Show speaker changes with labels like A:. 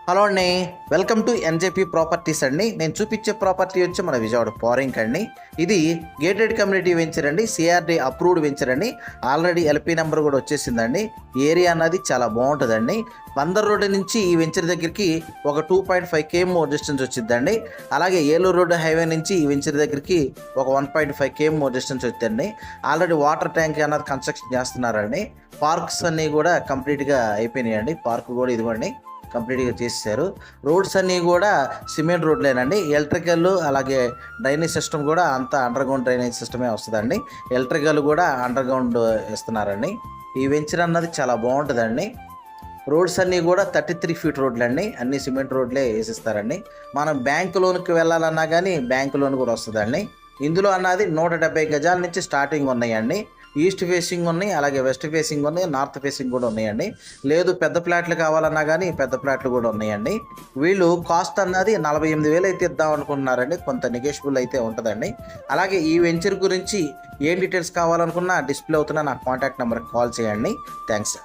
A: Hello అండి, welcome to NJP properties అండి. నేను చూపించే ప్రాపర్టీ వచ్చి మన విజయవాడ పోరింగ్ అండి. ఇది గేటెడ్ కమ్యూనిటీ వెంచర్ అండి, సిఆర్డి అప్రూవ్డ్ వెంచర్ అండి. ఆల్రెడీ ఎల్పీ నెంబర్ కూడా వచ్చేసిందండి. ఏరియా అన్నది చాలా బాగుంటుందండి. బందర్ రోడ్డు నుంచి ఈ వెంచర్ దగ్గరికి ఒక 2.5 km డిస్టెన్స్ వచ్చిందండి. అలాగే ఏలూరు రోడ్డు హైవే నుంచి ఈ వెంచర్ దగ్గరికి ఒక 1.5 km డిస్టెన్స్ వచ్చిందండి. ఆల్రెడీ వాటర్ ట్యాంక్ అన్నది కన్స్ట్రక్షన్ చేస్తున్నారండి. పార్క్స్ అన్నీ కూడా కంప్లీట్గా అయిపోయినాయండి. పార్క్ కూడా ఇదిగోండి కంప్లీట్గా చేసేసారు. రోడ్స్ అన్నీ కూడా సిమెంట్ రోడ్లేనండి. ఎలక్ట్రికల్ అలాగే డ్రైనేజ్ సిస్టమ్ కూడా అంతా అండర్ గ్రౌండ్ డ్రైనేజ్ సిస్టమే వస్తుందండి. ఎలక్ట్రికల్ కూడా అండర్ గ్రౌండ్ ఇస్తున్నారండి. ఈ వెంచర్ అన్నది చాలా బాగుంటుందండి. రోడ్స్ అన్నీ కూడా 33 feet రోడ్లు అండి. అన్ని సిమెంట్ రోడ్లే వేసిస్తారండి. మనం బ్యాంక్ లోన్కి వెళ్ళాలన్నా కానీ బ్యాంక్ లోన్ కూడా వస్తుందండి. ఇందులో అన్నది 170 గజాల నుంచి స్టార్టింగ్ ఉన్నాయండి. ఈస్ట్ ఫేసింగ్ ఉన్నాయి, అలాగే వెస్ట్ ఫేసింగ్ ఉన్నాయి, నార్త్ ఫేసింగ్ కూడా ఉన్నాయండి. లేదు పెద్ద ప్లాట్లు కావాలన్నా కానీ పెద్ద ప్లాట్లు కూడా ఉన్నాయండి. వీళ్ళు కాస్ట్ అన్నది 48,000 అయితే ఇద్దాం అనుకుంటున్నారండి. కొంత నెగోషియబుల్ అయితే ఉంటుందండి. అలాగే ఈ వెంచర్ గురించి ఏం డీటెయిల్స్ కావాలనుకున్నా డిస్ప్లే అవుతున్న నా కాంటాక్ట్ నెంబర్కి కాల్ చేయండి. థ్యాంక్స్.